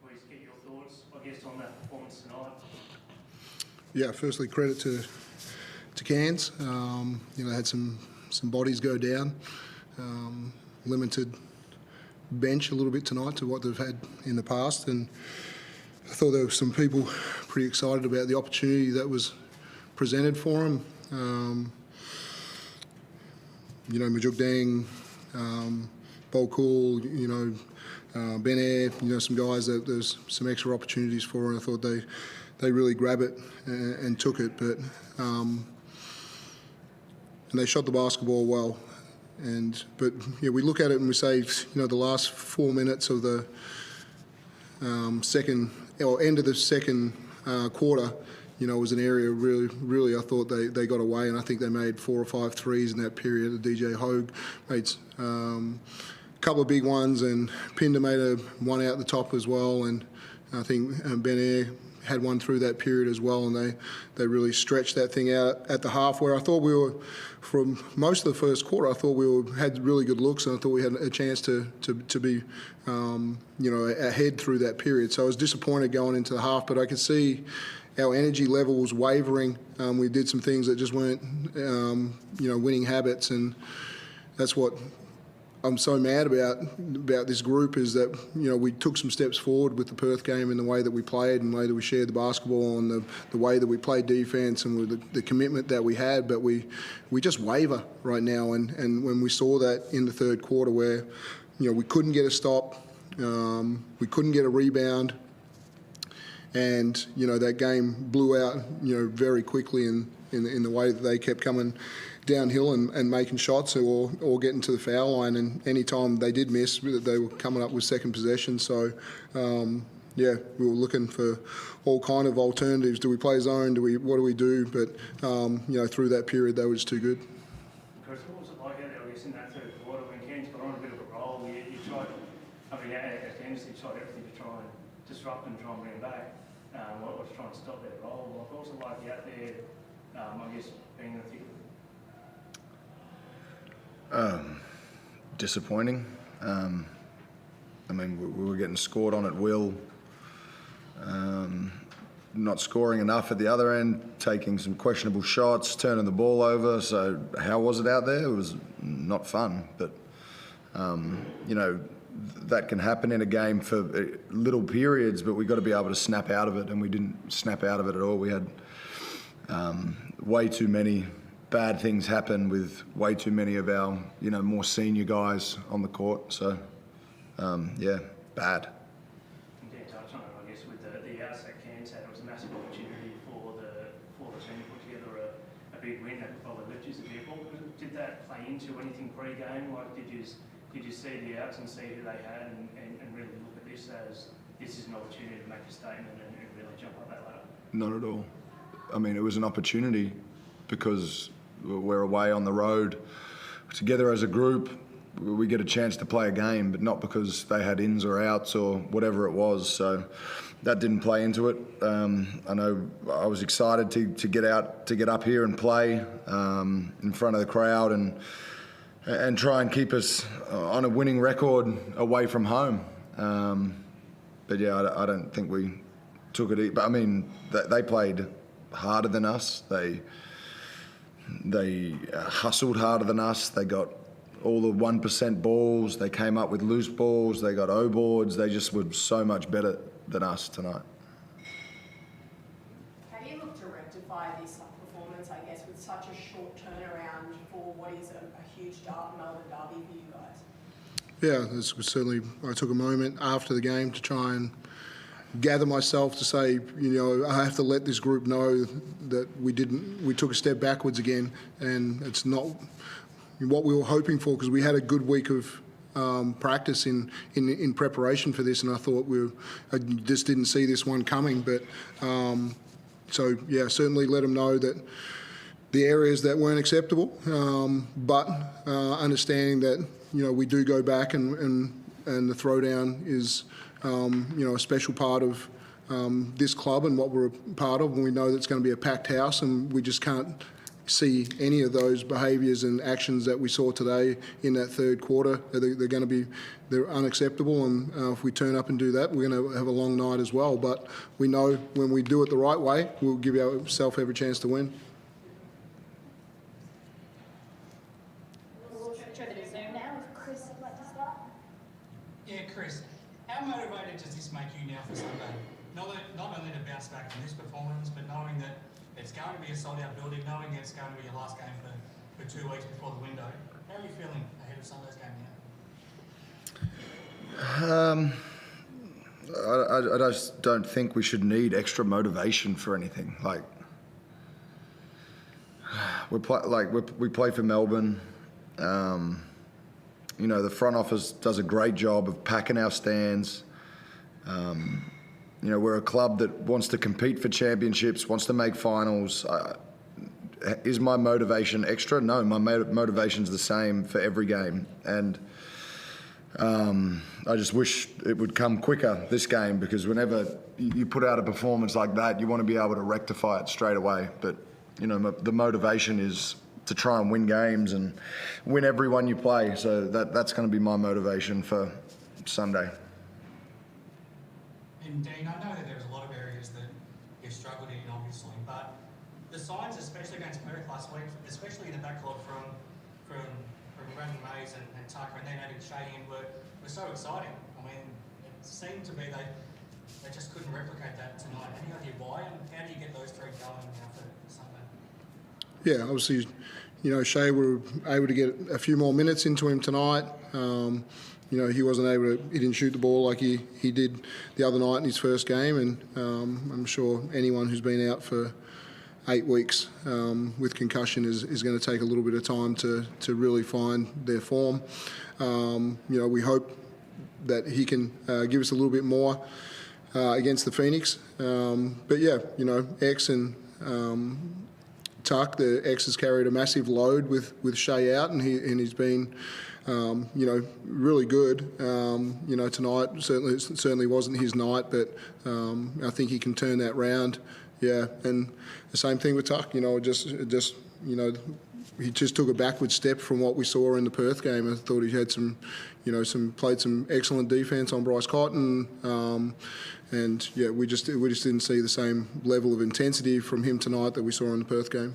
please get your thoughts, I guess, on that performance tonight. Yeah, firstly, credit to Cairns. They had some bodies go down. Limited bench a little bit tonight to what they've had in the past, and I thought there were some people pretty excited about the opportunity that was presented for them. Majuk Dang, Bo Cool, Ben Air, some guys that there's some extra opportunities for, and I thought they really grabbed it and took it, but and they shot the basketball well. But we look at it and we say, the last 4 minutes of the end of the second quarter, was an area really I thought they got away, and I think they made 4 or 5 threes in that period. DJ Hogue made a couple of big ones, and Pinder made one out the top as well, and I think Ben Air had one through that period as well, and they really stretched that thing out at the half, where I thought we were, from most of the first quarter, I thought had really good looks, and I thought we had a chance to be ahead through that period. So I was disappointed going into the half, but I could see our energy level was wavering. We did some things that just weren't winning habits, and that's what I'm so mad about this group, is that we took some steps forward with the Perth game in the way that we played and the way that we shared the basketball and the way that we played defence and with the commitment that we had, but we just waver right now, and when we saw that in the third quarter, where we couldn't get a stop, we couldn't get a rebound, and that game blew out very quickly in the way that they kept coming downhill and making shots or getting to the foul line, and any time they did miss, they were coming up with second possession. So we were looking for all kind of alternatives. Do we play zone? What do we do? But through that period, they were just too good. Chris, what was it like out there, I guess, in that third quarter when Cairns got on a bit of a roll? You tried, as Cairns, you tried everything to try and disrupt and try and bring them back. What was trying to stop that roll? What was it like out there, I guess, being in the thick of it? Disappointing. We were getting scored on at will, not scoring enough at the other end, taking some questionable shots, turning the ball over. So how was it out there? It was not fun, but that can happen in a game for little periods, but we've got to be able to snap out of it, and we didn't snap out of it at all. We had way too many bad things happen with way too many of our, more senior guys on the court. So, bad. You did touch on it, I guess, with the outs that Cairns had. It was a massive opportunity for the team to put together a big win that could probably lift you a bit. Did that play into anything pre-game? Like, did you see the outs and see who they had and really look at this as this is an opportunity to make a statement and really jump up that ladder? Not at all. It was an opportunity because we're away on the road together as a group. We get a chance to play a game, but not because they had ins or outs or whatever it was. So that didn't play into it. I know I was excited to get up here and play in front of the crowd and try and keep us on a winning record away from home. But I don't think we took it. But they played harder than us. They hustled harder than us. They got all the 1% balls. They came up with loose balls. They got O boards. They just were so much better than us tonight. How do you look to rectify this performance, I guess, with such a short turnaround for what is a huge Melbourne derby for you guys? Yeah, this was certainly, I took a moment after the game to try and gather myself to say, I have to let this group know that we took a step backwards again, and it's not what we were hoping for, because we had a good week of practice in preparation for this, and I thought I just didn't see this one coming. But certainly let them know that the areas that weren't acceptable, but understanding that we do go back and the throwdown is a special part of this club and what we're a part of, and we know that it's going to be a packed house, and we just can't see any of those behaviours and actions that we saw today in that third quarter. They're unacceptable, and if we turn up and do that, we're going to have a long night as well. But we know when we do it the right way, we'll give ourselves every chance to win. We'll switch over to Zoom now with Chris. Would like to start? Yeah, Chris, how motivated does this make you now for Sunday? Not only to bounce back from this performance, but knowing that it's going to be a sold-out building, knowing that it's going to be your last game for 2 weeks before the window. How are you feeling ahead of Sunday's game now? I just don't think we should need extra motivation for anything. Like, we play for Melbourne. You know, the front office does a great job of packing our stands. You know, we're a club that wants to compete for championships, wants to make finals. Is my motivation extra? No, my motivation's the same for every game. And I just wish it would come quicker, this game, because whenever you put out a performance like that, you want to be able to rectify it straight away. But, you know, the motivation is to try and win games and win every one you play. So that's going to be my motivation for Sunday. And Dean, I know that there's a lot of areas that you've struggled in, obviously, but the signs, especially against Perth last week, especially in the backcourt from Brandon Mays and Tucker, and then adding Shay in, were so exciting. I mean, it seemed to be they just couldn't replicate that tonight. Any idea why, and how do you get those three going now for Sunday? Yeah, obviously, you know, Shay were able to get a few more minutes into him tonight. You know, he didn't shoot the ball like he did the other night in his first game, and I'm sure anyone who's been out for 8 weeks with concussion is going to take a little bit of time to really find their form. You know, we hope that he can give us a little bit more against the Phoenix. But yeah, you know, X and Tuck, the X has carried a massive load with Shay out, and he's been you know, really good. You know, tonight certainly wasn't his night, but I think he can turn that round. Yeah, and the same thing with Tuck. You know, just you know, he just took a backward step from what we saw in the Perth game. I thought he had played some excellent defence on Bryce Cotton, and yeah, we just didn't see the same level of intensity from him tonight that we saw in the Perth game.